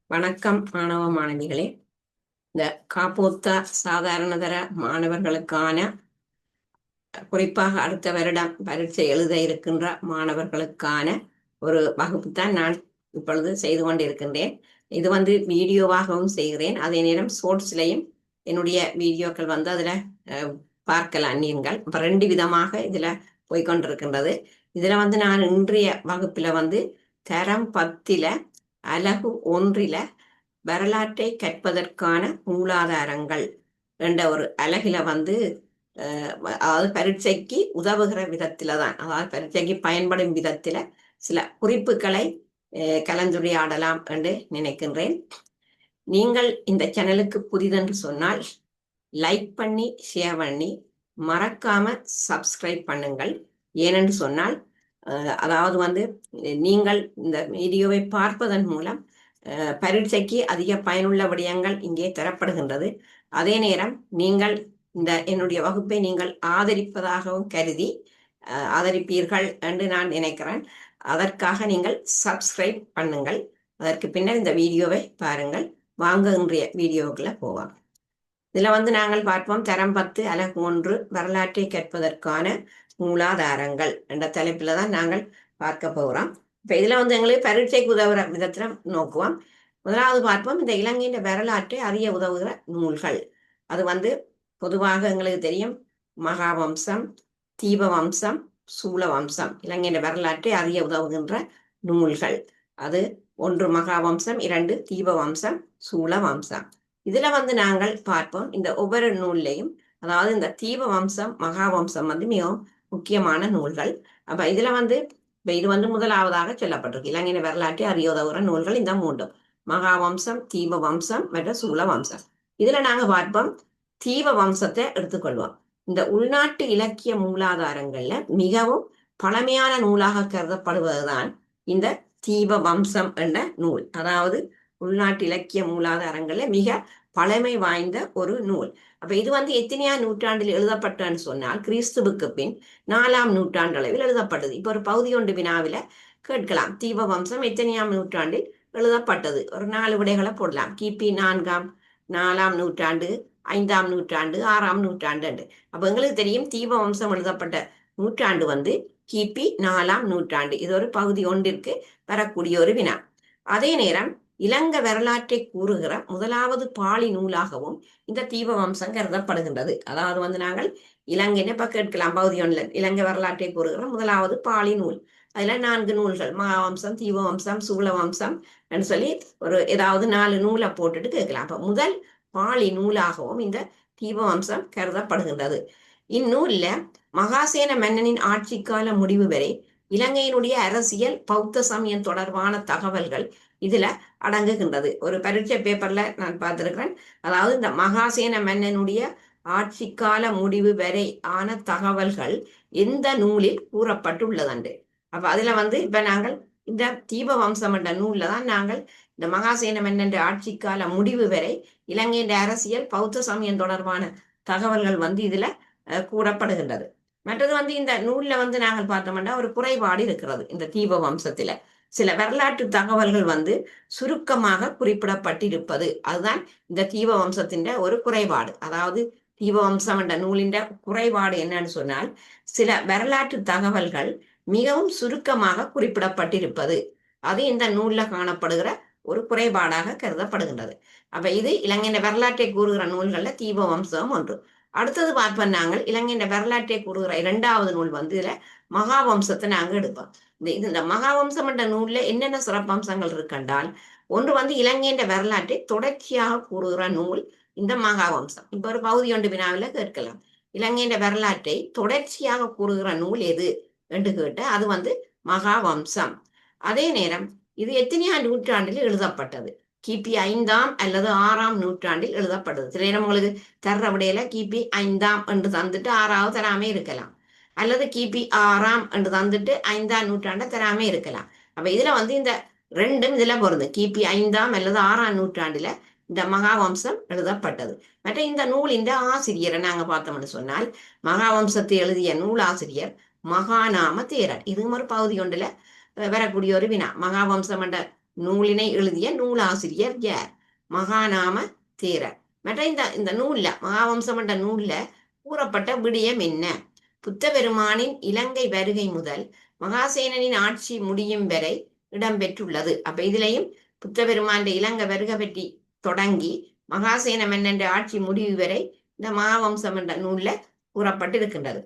வணக்கம் மாணவ மாணவிகளே. இந்த காப்போத்தா சாதாரணதர மாணவர்களுக்கான, குறிப்பாக அடுத்த வருடம் பரீட்சை எழுத இருக்கின்ற மாணவர்களுக்கான ஒரு வகுப்பு தான் நான் இப்பொழுது செய்து கொண்டிருக்கின்றேன். இது வீடியோவாகவும் செய்கிறேன், அதே நேரம் ஷோர்ட்ஸ்லையும் என்னுடைய வீடியோக்கள் அதுல பார்க்கலாம் நீங்கள். இப்ப 2 விதமாக இதுல போய்கொண்டிருக்கின்றது. இதுல நான் இன்றைய வகுப்புல தரம் 10 அலகு 1 வரலாற்றை கற்பதற்கான மூலாதாரங்கள் என்ற ஒரு அலகில அதாவது பரீட்சைக்கு உதவுகிற விதத்தில தான், அதாவது பரீட்சைக்கு பயன்படும் விதத்தில சில குறிப்புகளை கலந்துரையாடலாம் என்று நினைக்கின்றேன். நீங்கள் இந்த சேனலுக்கு புதிதென்று சொன்னால் லைக் பண்ணி ஷேர் பண்ணி மறக்காம சப்ஸ்கிரைப் பண்ணுங்கள். ஏனென்று சொன்னால் அதாவது நீங்கள் இந்த வீடியோவை பார்ப்பதன் மூலம் பரீட்சைக்கு அதிக பயனுள்ள விடயங்கள் இங்கே தரப்படுகின்றது. அதே நேரம் நீங்கள் என்னுடைய வகுப்பை நீங்கள் ஆதரிப்பதாகவும் கருதி ஆதரிப்பீர்கள் என்று நான் நினைக்கிறேன். அதற்காக நீங்கள் சப்ஸ்கிரைப் பண்ணுங்கள். அதற்கு பின்னர் இந்த வீடியோவை பாருங்கள். வாங்க இன்றைய வீடியோக்குள்ள போவோம். இதுல நாங்கள் பார்ப்போம் தரம் 10 அலகு 1 வரலாற்றை கற்பதற்கான மூலாதாரங்கள் என்ற தலைப்புல தான் நாங்கள் பார்க்க போகிறோம். இப்ப இதுல எங்களுக்கு பரீட்சைக்கு உதவுற விதத்துல நோக்குவோம். முதலாவது பார்ப்போம் இந்த இலங்கையின் வரலாற்றை அறிய உதவுகிற நூல்கள். அது பொதுவாக எங்களுக்கு தெரியும், மகாவம்சம், தீபவம்சம், சூலவம்சம். இலங்கையின் வரலாற்றை அறிய உதவுகின்ற நூல்கள் அது 1 மகாவம்சம், 2 தீபவம்சம், சூலவம்சம். இதுல நாங்கள் பார்ப்போம் இந்த ஒவ்வொரு நூல்லையும், அதாவது இந்த தீபவம்சம் மகாவம்சம் மிகவும் முக்கியமான நூல்கள். அப்ப இதுல இது முதலாவதாக சொல்லப்பட்டிருக்கு. இலங்கையின் வரலாற்றை அறிய உதவுகிற நூல்கள் இந்த 3: மகாவம்சம், தீபவம்சம் மற்றும் சூலவம்சம். இதுல நாங்க பார்ப்போம் தீபவம்சத்தை எடுத்துக்கொள்வோம். இந்த உள்நாட்டு இலக்கிய மூலாதாரங்கள்ல மிகவும் பழமையான நூலாக கருதப்படுவதுதான் இந்த தீபவம்சம் என்ற நூல். அதாவது உள்நாட்டு இலக்கிய மூலாதாரங்கள்ல மிக பழமை வாய்ந்த ஒரு நூல். அப்ப இது எத்தனையாம் நூற்றாண்டில் எழுதப்பட்டன்னு சொன்னால் கிறிஸ்துவுக்கு பின் 4ஆம் நூற்றாண்டு அளவில் எழுதப்பட்டது. இப்ப ஒரு பகுதி ஒன்று வினாவில கேட்கலாம், தீபவம்சம் எத்தனையாம் நூற்றாண்டில் எழுதப்பட்டது? ஒரு 4 விடைகளை போடலாம். கிபி 4ஆம் நூற்றாண்டு, 5ஆம் நூற்றாண்டு, 6ஆம் நூற்றாண்டு. அப்ப எங்களுக்கு தெரியும் தீபவம்சம் எழுதப்பட்ட நூற்றாண்டு கிபி 4ஆம் நூற்றாண்டு. இது ஒரு பகுதி ஒன்றிற்கு வரக்கூடிய ஒரு வினா. அதே நேரம் இலங்கை வரலாற்றை கூறுகிற முதலாவது பாலி நூலாகவும் இந்த தீபவம்சம் கருதப்படுகின்றது. அதாவது நாங்கள் இலங்கைன்னு இப்ப கேட்கலாம், பகுதி ஒன்றுல இலங்கை வரலாற்றை கூறுகிற முதலாவது பாலி நூல். அதுல 4 நூல்கள், மகாவம்சம், தீபவம்சம், சூலவம்சம் என்று சொல்லி ஒரு ஏதாவது 4 நூலை போட்டுட்டு கேட்கலாம். அப்ப முதல் பாலி நூலாகவும் இந்த தீபவம்சம் கருதப்படுகின்றது. இந்நூல்ல மகாசேன மன்னனின் ஆட்சி கால முடிவு வரை இலங்கையினுடைய அரசியல் பௌத்த சமயம் தொடர்பான தகவல்கள் இதுல அடங்குகின்றது. ஒரு பரீட்சை பேப்பர்ல நான் பார்த்திருக்கிறேன், அதாவது இந்த மகாசேன மன்னனுடைய ஆட்சி கால முடிவு வரை ஆன தகவல்கள் எந்த நூலில் கூறப்பட்டுள்ளதன்று. அப்ப அதுல இப்ப நாங்கள் இந்த தீபவம்சம் என்ற நூல்ல தான் நாங்கள் இந்த மகாசேன மன்னன் ஆட்சி கால முடிவு வரை இலங்கையின் அரசியல் பௌத்த சமயம் தொடர்பான தகவல்கள் இதுல கூறப்படுகின்றது. மற்றது இந்த நூல்ல நாங்கள் பார்த்தோம்னா ஒரு குறைபாடு இருக்கிறது. இந்த தீபவம்சத்துல சில வரலாற்று தகவல்கள் சுருக்கமாக குறிப்பிடப்பட்டிருப்பது, அதுதான் இந்த தீபவம்சத்தின் ஒரு குறைபாடு. அதாவது தீபவம்சம் என்ற நூலின் குறைபாடு என்னன்னு சொன்னால், சில வரலாற்று தகவல்கள் மிகவும் சுருக்கமாக குறிப்பிடப்பட்டிருப்பது, அது இந்த நூல்ல காணப்படுகிற ஒரு குறைபாடாக கருதப்படுகின்றது. அப்ப இது இலங்கையின் வரலாற்றை கூறுகிற நூல்கள்ல தீபவம்சம் ஒன்று. அடுத்தது பார்ப்போம், நாங்கள் இலங்கையின் வரலாற்றை கூறுகிற 2வது நூல் இதுல மகாவம்சத்தை நாங்க எடுப்போம். இந்த மகாவம்சம் என்ற நூல்ல என்னென்ன சிறப்பம்சங்கள் இருக்கண்டால், ஒன்று இலங்கையின் வரலாற்றை தொடர்ச்சியாக கூறுகிற நூல் இந்த மகாவம்சம். இப்ப ஒரு பகுதி ஒன்று வினாவில கேட்கலாம், இலங்கையின் வரலாற்றை தொடர்ச்சியாக கூறுகிற நூல் எது என்று கேட்டு, அது மகாவம்சம். அதே நேரம் இது எத்தனையாம் நூற்றாண்டில் எழுதப்பட்டது? கிபி 5ஆம் அல்லது 6ஆம் நூற்றாண்டில் எழுதப்பட்டது. சில நேரம் உங்களுக்கு தர்ற விடையில கிபி 5ஆம் என்று தந்துட்டு 6ஆவது தராமே இருக்கலாம், அல்லது கிபி 6ஆம் என்று தந்துட்டு 5ஆம் நூற்றாண்டை தராமே இருக்கலாம். அப்ப இதுல இந்த ரெண்டும் இதுல பொருந்தும். கிபி 5ஆம் அல்லது 6ஆம் நூற்றாண்டுல இந்த மகாவம்சம் எழுதப்பட்டது. மற்ற இந்த நூலின் ஆசிரியரை நாங்க பார்த்தோம்னு சொன்னால், மகாவம்சத்தை எழுதிய நூலாசிரியர் மகாநாம தேரர். இதுவும் ஒரு பகுதி ஒன்றுல வரக்கூடிய ஒரு வினா. மகாவம்சம் என்ற நூலினை எழுதிய நூலாசிரியர் யார்? மகாநாம தேரர். மற்ற இந்த நூல்ல மகாவம்சம் என்ற நூல்ல கூறப்பட்ட விடயம் என்ன? புத்த பெருமானின் இலங்கை வருகை முதல் மகாசேனனின் ஆட்சி முடியும் வரை இடம்பெற்றுள்ளது. அப்ப இதுலயும் புத்த பெருமான் இலங்கை வருகை பற்றி தொடங்கி மகாசேன மன்னன் ஆட்சி முடிவு வரை இந்த மகாவம்சம் என்ற நூல்ல கூறப்பட்டு இருக்கின்றது.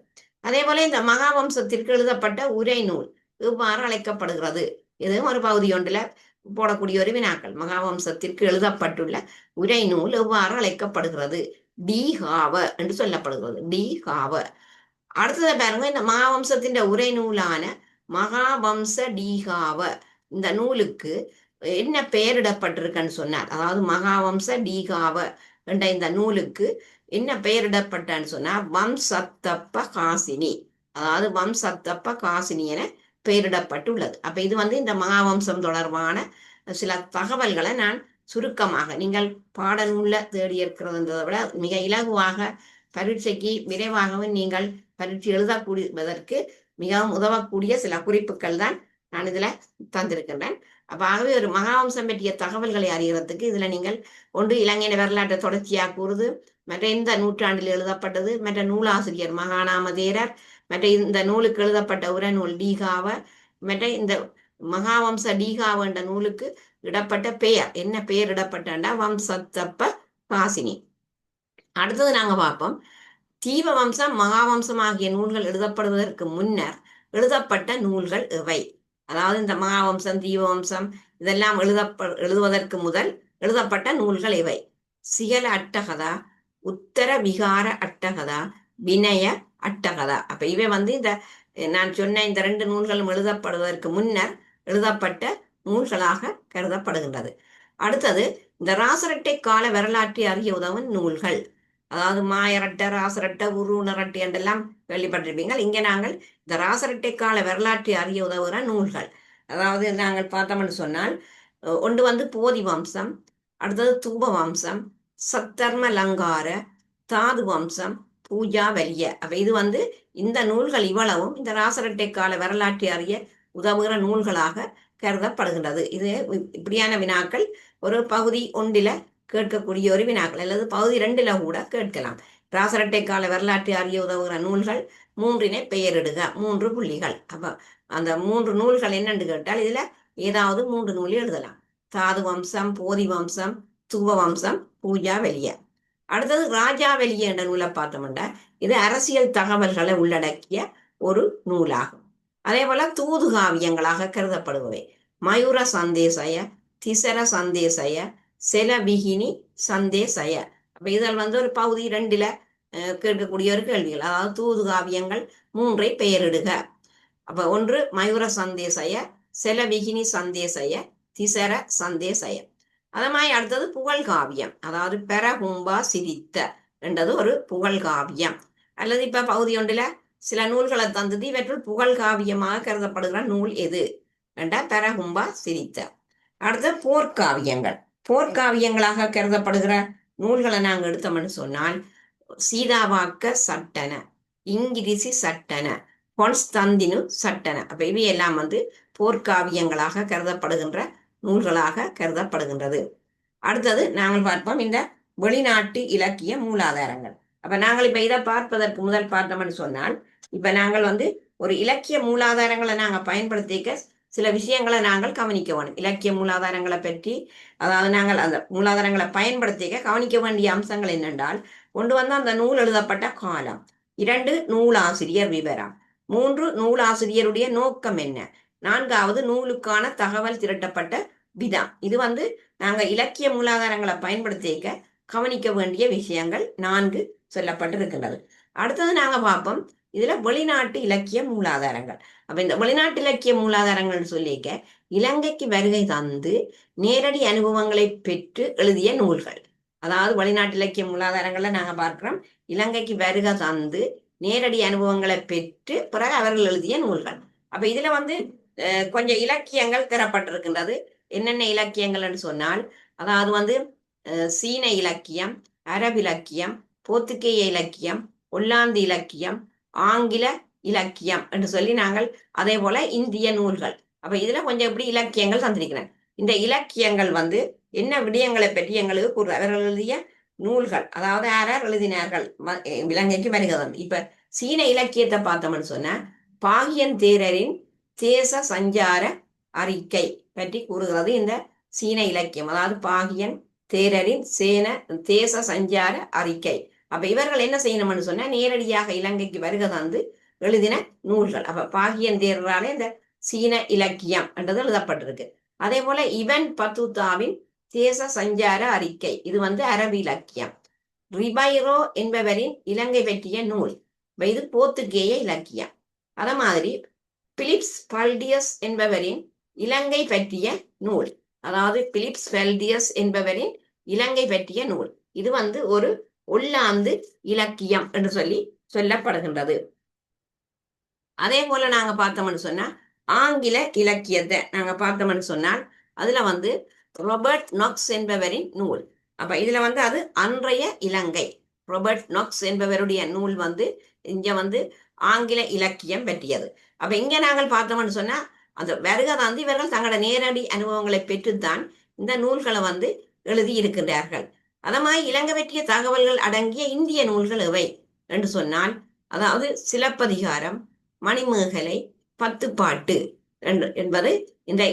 அதே போல இந்த மகாவம்சத்திற்கு எழுதப்பட்ட உரை நூல் இவ்வாறு அழைக்கப்படுகிறது. இதுவும் ஒரு பகுதி ஒன்றுல போடக்கூடிய ஒரு வினாக்கள். மகாவம்சத்திற்கு எழுதப்பட்டுள்ள உரை நூல் எவ்வாறு அழைக்கப்படுகிறது? டீகாவ என்று சொல்லப்படுகிறது. டீகாவ. அடுத்ததை பாருங்க, இந்த மகாவம்சத்தின் உரை நூலான மகாவம்ச டீகாவ இந்த நூலுக்கு என்ன பெயரிடப்பட்டிருக்குன்னு சொன்னார். அதாவது மகாவம்ச டீகாவ என்ற இந்த நூலுக்கு என்ன பெயரிடப்பட்டான்னு சொன்னா வம்சத்தப்ப காசினி. அதாவது வம்சத்தப்ப காசினி என பெயரிடப்பட்டுள்ளது. அப்ப இது இந்த மகாவம்சம் தொடர்பான சில தகவல்களை நான் சுருக்கமாக நீங்கள் பாடநூல்ல தேடி இருக்கிறதுன்றதை விட மிக இலகுவாக பரீட்சைக்கு விரைவாகவும் நீங்கள் பரீட்சை எழுதக்கூடியதற்கு மிகவும் உதவக்கூடிய சில குறிப்புகள் தான் நான் இதுல தந்திருக்கின்றேன். அப்ப ஆகவே ஒரு மகாவம்சம் பற்றிய தகவல்களை அறிகிறதுக்கு இதுல நீங்கள் ஒன்று இலங்கையின் வரலாற்றை தொடர்ச்சியாக கூறுது, மற்ற இந்த நூற்றாண்டில் எழுதப்பட்டது, மற்ற நூலாசிரியர் மகாநாம தேரர், மற்ற இந்த நூலுக்கு எழுதப்பட்ட உரநூல் டீகாவ, மற்ற இந்த மகாவம்ச டீகாவ என்ற நூலுக்கு இடப்பட்ட பெயர் என்ன பெயர் இடப்பட்டா வம்சத்தப்ப காசினி. அடுத்தது நாங்க பார்ப்போம், தீப வம்சம் மகாவம்சம் ஆகிய நூல்கள் எழுதப்படுவதற்கு முன்னர் எழுதப்பட்ட நூல்கள் எவை? அதாவது இந்த மகாவம்சம் தீபவம்சம் இதெல்லாம் எழுதுவதற்கு முதல் எழுதப்பட்ட நூல்கள் இவை. சிகல அட்டகதா, உத்தர விகார அட்டகதா, வினய அட்டகதா. அப்ப இவை இந்த நான் சொன்ன இந்த 2 நூல்களும் எழுதப்படுவதற்கு முன்னர் எழுதப்பட்ட நூல்களாக கருதப்படுகின்றது. அடுத்தது இந்த ராசரட்டை கால வரலாற்றை அறிய உதவும் நூல்கள். அதாவது மாயரட்டை, ராசரட்டை, உருணரட்டை என்றெல்லாம் கேள்விப்பட்டிருப்பீங்க. இங்கே நாங்கள் இந்த ராசரட்டை கால வரலாற்றை அறிய உதவுகிற நூல்கள், அதாவது நாங்கள் பார்த்தோம்னு சொன்னால் ஒன்று போதி வம்சம், அடுத்தது தூப வம்சம், சத்தர்ம லங்கார, தாது வம்சம், பூஜா வலிய. அப்ப இது இந்த நூல்கள் இவ்வளவும் இந்த ராசரட்டை கால வரலாற்றை அறிய உதவுகிற நூல்களாக கருதப்படுகின்றது. இது இப்படியான வினாக்கள் ஒரு பகுதி 1 கேட்கக்கூடிய ஒரு வினாக்கள், அல்லது பகுதி 2 கூட கேட்கலாம். ராசரட்டை கால வரலாற்றை அறிய உதவுகிற நூல்கள் 3 பெயரிடுக, 3 புள்ளிகள். அப்ப அந்த 3 நூல்கள் என்னன்னு கேட்டால் இதுல ஏதாவது 3 நூல் எழுதலாம். தாது வம்சம், போதி வம்சம், தூவ வம்சம், பூஜா வெளிய. அடுத்தது ராஜா வெளிய என்ற நூலை பார்த்தோம்னா இது அரசியல் தகவல்களை உள்ளடக்கிய ஒரு நூலாகும். அதே போல தூது காவியங்களாக கருதப்படுபவை மயூர சந்தேசய, திசர சந்தேசய, செலவிகினி சந்தேசய. அப்ப இதில் ஒரு பகுதி 2 கேட்கக்கூடிய ஒரு கேள்விகள். அதாவது தூது காவியங்கள் 3 பெயரிடுக. அப்ப ஒன்று மயூர சந்தேசய, செலவிகினி சந்தேசய, திசர சந்தேசய. அதமாய் அடுத்தது புகழ் காவியம், அதாவது பெரகும்பா சிரித்த என்றது ஒரு புகழ் காவியம். அல்லது இப்ப பகுதி 1 சில நூல்களை தந்தது, இவற்றுள் புகழ் காவியமாக கருதப்படுகிற நூல் எது என்ற பெரகும்பா சிரித்த. அடுத்த போர்க்காவியங்கள், போர்க்காவியங்களாக கருதப்படுகிற நூல்களை நாங்கள் எடுத்தோம்னு சொன்னால் சீதாவாக்க சட்டன, இங்கிரிசி சட்டன, கொன்ஸ்தந்தினு சட்டன. அப்ப இவையெல்லாம் போர்க்காவியங்களாக கருதப்படுகின்ற நூல்களாக கருதப்படுகின்றது. அடுத்தது நாங்கள் பார்ப்போம் இந்த வெளிநாட்டு இலக்கிய மூலாதாரங்கள். அப்ப நாங்கள் இப்ப இதை பார்ப்பதற்கு முதல் பார்த்தோம்னு சொன்னால் இப்ப நாங்கள் ஒரு இலக்கிய மூலாதாரங்களை நாங்கள் பயன்படுத்திக்க சில விஷயங்களை நாங்கள் கவனிக்க வேண்டும். இலக்கிய மூலாதாரங்களை பற்றி, அதாவது நாங்கள் அந்த மூலாதாரங்களை பயன்படுத்திக்க கவனிக்க வேண்டிய அம்சங்கள் என்னென்றால், ஒன்று அந்த நூல் எழுதப்பட்ட காலம், 2 நூலாசிரியர் விவரம், 3 நூலாசிரியருடைய நோக்கம் என்ன, 4வது நூலுக்கான தகவல் திரட்டப்பட்ட விதம். இது நாங்க இலக்கிய மூலாதாரங்களை பயன்படுத்திக்க கவனிக்க வேண்டிய விஷயங்கள் 4 சொல்லப்பட்டிருக்கின்றது. அடுத்தது நாங்க பார்ப்போம் இதுல வெளிநாட்டு இலக்கிய மூலாதாரங்கள். அப்ப இந்த வெளிநாட்டு இலக்கிய மூலாதாரங்கள் சொல்லிக்க இலங்கைக்கு வருகை தந்து நேரடி அனுபவங்களை பெற்று எழுதிய நூல்கள். அதாவது வெளிநாட்டு இலக்கிய மூலாதாரங்கள்ல நாங்க பார்க்கிறோம் இலங்கைக்கு வருகை தந்து நேரடி அனுபவங்களை பெற்று பிறகு அவர்கள் எழுதிய நூல்கள். அப்ப இதுல கொஞ்சம் இலக்கியங்கள் தரப்பட்டிருக்கின்றது. என்னென்ன இலக்கியங்கள்னு சொன்னால், அதாவது சீன இலக்கியம், அரபு இலக்கியம், போர்த்துகேய இலக்கியம், ஒல்லாந்து இலக்கியம், ஆங்கில இலக்கியம் என்று சொல்லி நாங்கள், அதே போல இந்திய நூல்கள். அப்ப இதுல கொஞ்சம் எப்படி இலக்கியங்கள் தந்திருக்கிறேன். இந்த இலக்கியங்கள் வந்து என்ன விடயங்களை பற்றி எங்களுக்கு கூறு அவர்கள் எழுதிய நூல்கள், அதாவது யாரார் எழுதினார்கள் இலங்கைக்கு வருகிறது. இப்ப சீன இலக்கியத்தை பார்த்தோம்னு சொன்னா பாகியன் தேரரின் தேச சஞ்சார அறிக்கை பற்றி கூறுகிறது இந்த சீன இலக்கியம். அதாவது பாகியன் தேரரின் தேச சஞ்சார அறிக்கை. அப்ப இவர்கள் என்ன செய்யணும்னு சொன்னா நேரடியாக இலங்கைக்கு வருகை தந்து எழுதின நூல்கள். அப்ப பாகியன் தேரராலே இந்த சீன இலக்கியம் என்றது எழுதப்பட்டிருக்கு. அதே போல இவன் பத்துதாவின் தேச சஞ்சார அறிக்கை, இது வந்து அரபு இலக்கியம். ரிபைரோ என்பவரின் இலங்கை பற்றிய நூல், இது போர்த்துகேய இலக்கியம். அத மாதிரி பிலிப்ஸ் பல்டியஸ் என்பவரின் இலங்கை பற்றிய நூல், அதாவது பிலிப்ஸ் பெல்டியஸ் என்பவரின் இலங்கை பற்றிய நூல், இது வந்து ஒரு ஒல்லாந்து இலக்கியம் என்று சொல்லப்படுகின்றது. அதே போல நாங்க பார்த்தோம்னு சொன்னா ஆங்கில இலக்கியத்தை நாங்க பார்த்தோம்னு சொன்னால் அதுல வந்து ராபர்ட் நாக்ஸ் என்பவரின் நூல். அப்ப இதுல வந்து அது அன்றைய இலங்கை. ராபர்ட் நாக்ஸ் என்பவருடைய நூல் வந்து இங்க வந்து ஆங்கில இலக்கியம் பற்றியது. அப்ப இங்க நாங்கள் பார்த்தோம்னு சொன்னா அந்த வருகை வந்து இவர்கள் தங்களோட நேரடி அனுபவங்களை பெற்றுத்தான் இந்த நூல்களை வந்து எழுதி இருக்கின்றார்கள். அதமாய் இலங்கை பற்றிய தகவல்கள் அடங்கிய இந்திய நூல்கள் எவை என்று சொன்னால், அதாவது சிலப்பதிகாரம், மணிமேகலை, பத்துப்பாட்டு என்பது இந்த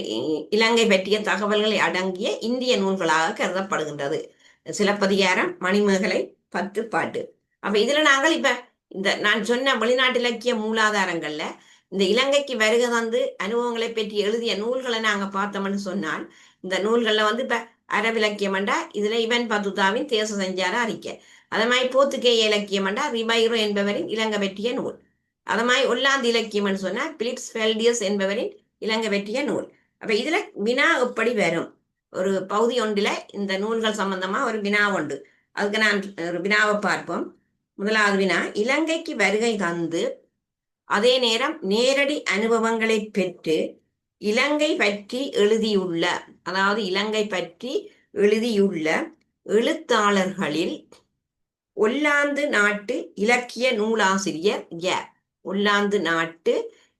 இலங்கை பற்றிய தகவல்களை அடங்கிய இந்திய நூல்களாக கருதப்படுகின்றது. சிலப்பதிகாரம், மணிமேகலை, பத்துப்பாட்டு. அப்ப இதுல நாங்கள் இப்ப இந்த நான் சொன்ன வெளிநாட்டு இலக்கிய மூலாதாரங்கள்ல இந்த இலங்கைக்கு வருகை தந்து அனுபவங்களை பற்றி எழுதிய நூல்களை நாங்க பார்த்தோம்னு சொன்னால் இந்த நூல்கள்ல வந்து இப்ப அரபு இலக்கியம் என்றா இதுல இவன் பத்துதாவின் தேச சஞ்சார அறிக்கை. அது மாதிரி போர்த்துகேய இலக்கியம் என்றா ரிபைரோ என்பவரின் இலங்கை பற்றிய நூல். அது மாதிரி ஒல்லாந்து இலக்கியம் சொன்னா பிலிப்ஸ் பெல்டியஸ் என்பவரின் இலங்கை பற்றிய நூல். அப்ப இதுல வினா எப்படி வரும்? ஒரு பகுதி ஒன்றில இந்த நூல்கள் சம்பந்தமா ஒரு வினா உண்டு. அதுக்கு நான் ஒரு வினாவை பார்ப்போம். முதலாவது வினா, இலங்கைக்கு வருகை தந்து அதே நேரம் நேரடி அனுபவங்களை பெற்று இலங்கை பற்றி எழுதியுள்ள, அதாவது இலங்கை பற்றி எழுதியுள்ள எழுத்தாளர்களில் ஒல்லாந்து நாட்டு இலக்கிய நூலாசிரியர் யார்? ஒல்லாந்து நாட்டு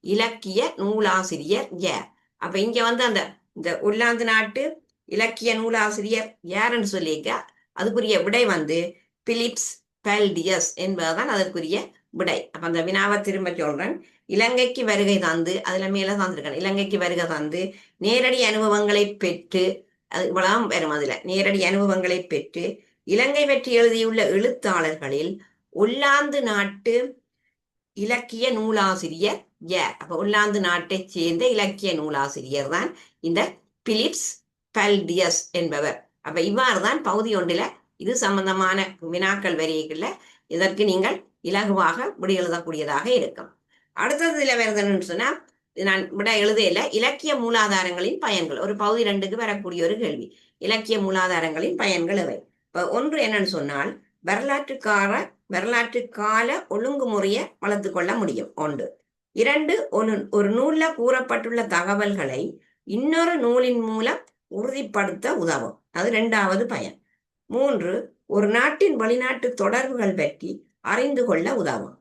இலக்கிய நூலாசிரியர் யார்? அப்ப இங்க வந்து அந்த இந்த ஒல்லாந்து நாட்டு இலக்கிய நூலாசிரியர் யாருன்னு சொல்லிக்க அதுக்குரிய விடை வந்து பிலிப்ஸ் பெல்டியஸ் என்பதுதான் அதற்குரிய விடை. அப்ப அந்த வினாவை திரும்ப சொல்றேன். இலங்கைக்கு வருகை தந்து, அதுல மேல தந்திருக்கேன், இலங்கைக்கு வருகை தந்து நேரடி அனுபவங்களை பெற்று, அது இவ்வளவு வரும், அதுல நேரடி அனுபவங்களை பெற்று இலங்கை பற்றி எழுதியுள்ள எழுத்தாளர்களில் ஒல்லாந்து நாட்டு இலக்கிய நூலாசிரியர் யார்? அப்ப ஒல்லாந்து நாட்டை சேர்ந்த இலக்கிய நூலாசிரியர் தான் இந்த பிலிப்ஸ் பெல்டியஸ் என்பவர். அப்ப இவ்வாறு தான் பகுதி ஒன்றில இது சம்பந்தமான வினாக்கள் வரிகள்ல இதற்கு நீங்கள் இலகுவாக விட எழுதக்கூடியதாக இருக்கும். அடுத்ததுல வருதுன்னு சொன்னா நான் விட எழுதையில இலக்கிய மூலாதாரங்களின் பயன்கள், ஒரு பகுதி 2க்கு வரக்கூடிய ஒரு கேள்வி. இலக்கிய மூலாதாரங்களின் பயன்கள் எவை? இப்ப ஒன்று என்னன்னு சொன்னால் வரலாற்று கால ஒழுங்குமுறையை வளர்த்து கொள்ள முடியும். ஒன்று. 2, ஒரு நூல்ல கூறப்பட்டுள்ள தகவல்களை இன்னொரு நூலின் மூலம் உறுதிப்படுத்த உதவும், அது 2வது பயன். 3, ஒரு நாட்டின் வெளிநாட்டு தொடர்புகள் பற்றி அறிந்து கொள்ள உதவும்.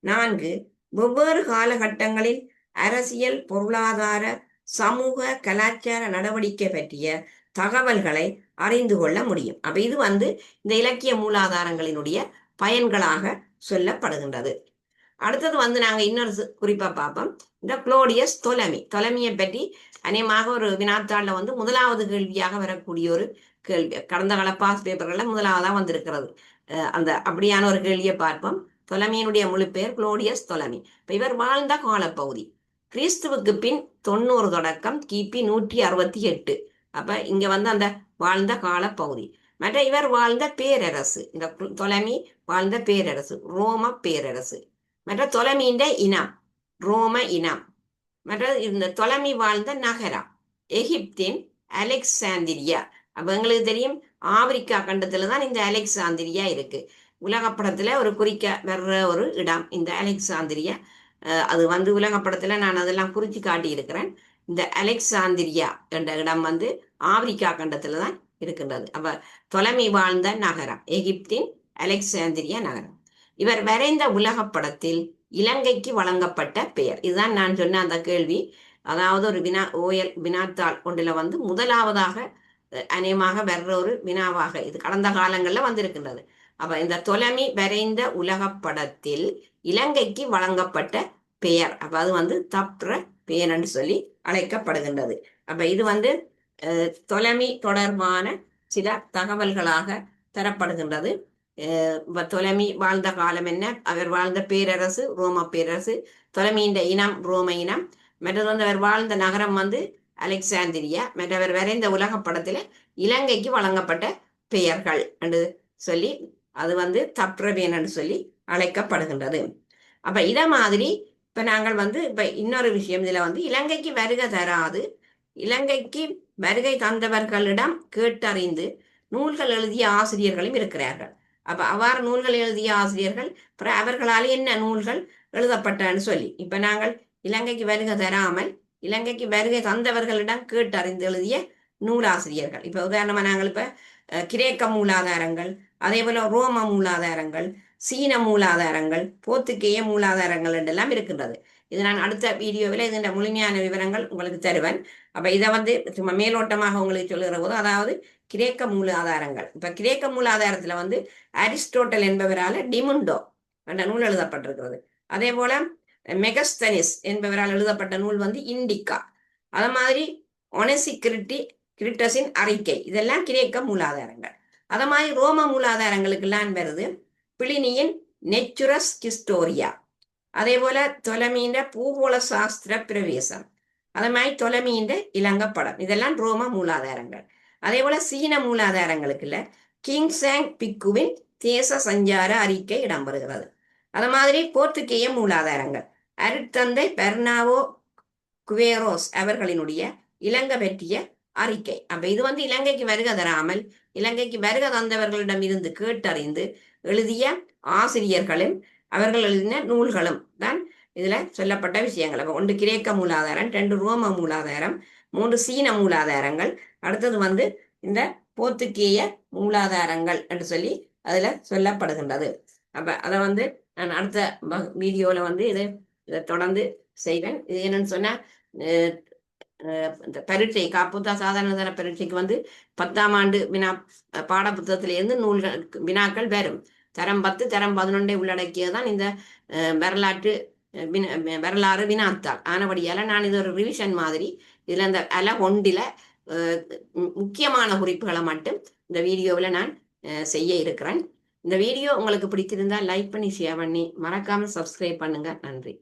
4, வெவ்வேறு காலகட்டங்களில் அரசியல், பொருளாதார, சமூக, கலாச்சார நடவடிக்கை பற்றிய தகவல்களை அறிந்து கொள்ள முடியும். அப்ப இது வந்து இந்த இலக்கிய மூலாதாரங்களினுடைய பயன்களாக சொல்லப்படுகின்றது. அடுத்தது வந்து நாங்க இன்னொரு குறிப்பா பார்ப்போம். இந்த குளோடியஸ் தொலமியை பற்றி அநேகமாக ஒரு வினாத்தாள்ல வந்து முதலாவது கேள்வியாக வரக்கூடிய ஒரு கேள்வி, கடந்த கால பாஸ் பேப்பர்கள்ல முதலாவதா வந்திருக்கிறது. அந்த அப்படியான ஒரு கேள்வியை பார்ப்போம். தொலமியினுடைய முழு பெயர் குளோடியஸ் தொலமி. இப்ப இவர் வாழ்ந்த காலப்பகுதி கிறிஸ்துவுக்கு பின் 90 தொடக்கம் கிபி 168. அப்ப இங்க வந்து அந்த வாழ்ந்த காலப்பகுதி. மற்ற இவர் வாழ்ந்த பேரரசு, இந்த தொலமி வாழ்ந்த பேரரசு ரோம பேரரசு. மற்ற தொலமியின் இனம் ரோம இனம். மற்ற இந்த தொலமி வாழ்ந்த நகரம் எகிப்தின் அலெக்சாந்திரியா. அப்ப எங்களுக்கு தெரியும் ஆப்பிரிக்கா கண்டத்துல தான் இந்த அலெக்சாந்திரியா இருக்கு. உலகப்படத்துல ஒரு குறிக்க வர்ற ஒரு இடம் இந்த அலெக்சாந்திரியா. அது வந்து உலகப்படத்துல நான் அதெல்லாம் குறிச்சு காட்டி இருக்கிறேன். இந்த அலெக்சாந்திரியா என்ற இடம் வந்து ஆப்பிரிக்கா கண்டத்துல தான் இருக்கின்றது. அப்ப தொலமி வாழ்ந்த நகரம் எகிப்தின் அலெக்சாந்திரியா நகரம். இவர் வரைந்த உலகப்படத்தில் இலங்கைக்கு வழங்கப்பட்ட பெயர், இதுதான் நான் சொன்ன அந்த கேள்வி. அதாவது ஒரு வினாத்தாள் ஒன்றில் வந்து முதலாவதாக அநேகமாக வர்ற ஒரு வினாவாக இது கடந்த காலங்களில் வந்திருக்கின்றது. அப்ப இந்த தொலமி வரைந்த உலகப்படத்தில் இலங்கைக்கு வழங்கப்பட்ட பெயர், அப்ப அது வந்து தப்ர பெயர் என்று சொல்லி அழைக்கப்படுகின்றது. அப்ப இது வந்து தொலமி தொடர்பான சில தகவல்களாக தரப்படுகின்றது. தொலமி வாழ்ந்த காலம் என்ன, அவர் வாழ்ந்த பேரரசு ரோம பேரரசு, தொலமியின் இனம் ரோம இனம், மற்றது வந்து அவர் வாழ்ந்த நகரம் வந்து அலெக்சாந்திரியா, மற்றவர் வரைந்த உலகப்படத்தில் இலங்கைக்கு வழங்கப்பட்ட பெயர்கள் என்று சொல்லி அது வந்து தப்ரவேன் என்று சொல்லி அழைக்கப்படுகின்றது. அப்ப இத மாதிரி இப்ப நாங்கள் வந்து இப்ப இன்னொரு விஷயம் இதுல வந்து இலங்கைக்கு வருகை தராது, இலங்கைக்கு வருகை தந்தவர்களிடம் கேட்டறிந்து நூல்கள் எழுதிய ஆசிரியர்களும் இருக்கிறார்கள். அப்ப அவ்வாறு நூல்கள் எழுதிய ஆசிரியர்கள் அவர்களால் என்ன நூல்கள் எழுதப்பட்டன்னு சொல்லி இப்ப நாங்கள் இலங்கைக்கு வருகை தராமல் இலங்கைக்கு வருகை தந்தவர்களிடம் கேட்டறிந்து எழுதிய நூலாசிரியர்கள், இப்ப உதாரணமா நாங்கள் இப்ப கிரேக்க மூலாதாரங்கள், அதே போல ரோம மூலாதாரங்கள், சீன மூலாதாரங்கள், போர்த்துகேய மூலாதாரங்கள் என்றெல்லாம் இருக்கின்றது. இது நான் அடுத்த வீடியோவில் இதன் முழுமையான விவரங்கள் உங்களுக்கு தருவேன். அப்ப இதை வந்து சும்மா மேலோட்டமாக உங்களுக்கு சொல்லுகிற போது, அதாவது கிரேக்க மூலாதாரங்கள், இப்ப கிரேக்க மூலாதாரத்துல வந்து அரிஸ்டோட்டல் என்பவரால் டிமுண்டோ என்ற நூல் எழுதப்பட்டிருக்கிறது. அதே போல மெகஸ்தனிஸ் என்பவரால் எழுதப்பட்ட நூல் வந்து இண்டிகா. அது மாதிரி கிரிட்டஸின் அறிக்கை, இதெல்லாம் கிரேக்க மூலாதாரங்கள். அத மாதிரி ரோம மூலாதாரங்களுக்கெல்லாம் வருது பிளினியின் நெச்சுரஸ் ஹிஸ்டோரியா, அதே போல தொலமீண்ட பூகோள சாஸ்திர பிரவேசம், அதே மாதிரி தொலமீண்ட இலங்கப்படம், இதெல்லாம் ரோம மூலாதாரங்கள். அதே போல சீன மூலாதாரங்களுக்குள்ள கிங்சாங் பிக்குவின் தேச சஞ்சார அறிக்கை இடம்பெறுகிறது. அது மாதிரி போர்த்துகேய மூலாதாரங்கள் அருட்தந்தை பெர்னாவோ குவேரோஸ் அவர்களினுடைய இலங்கை பற்றிய அறிக்கை. அப்ப இது வந்து இலங்கைக்கு வருகை தராமல் இலங்கைக்கு வருகை தந்தவர்களிடம் இருந்து கேட்டறிந்து எழுதிய ஆசிரியர்களும் அவர்கள் எழுதின நூல்களும் தான் இதுல சொல்லப்பட்ட விஷயங்கள். அப்ப 1 கிரேக்க மூலாதாரம், 2 ரோம மூலாதாரம், 3 சீன மூலாதாரங்கள், அடுத்தது வந்து இந்த போர்த்துகேய மூலாதாரங்கள் என்று சொல்லி அதுல சொல்லப்படுகின்றது. அப்ப அதை வந்து நான் அடுத்த வீடியோல வந்து இதை தொடர்ந்து செய்வேன். இது என்னன்னு சொன்னா இந்த பரீட்சை காப்புத்தா சாதாரண தர பரீட்சைக்கு வந்து 10ஆம் ஆண்டு வினா பாட புத்தகத்திலிருந்து நூல்கள் வினாக்கள் வரும். தரம் 10 தரம் 11 உள்ளடக்கியதான் இந்த வரலாறு வினாத்தாள் ஆனபடியால நான் இது ஒரு ரிவிஷன் மாதிரி இதுல இந்த ஒன்றில முக்கியமான குறிப்புகளை மட்டும் இந்த வீடியோவில் நான் செய்ய இருக்கிறேன். இந்த வீடியோ உங்களுக்கு பிடித்திருந்தால் லைக் பண்ணி ஷேர் பண்ணி மறக்காம சப்ஸ்கிரைப் பண்ணுங்க. நன்றி.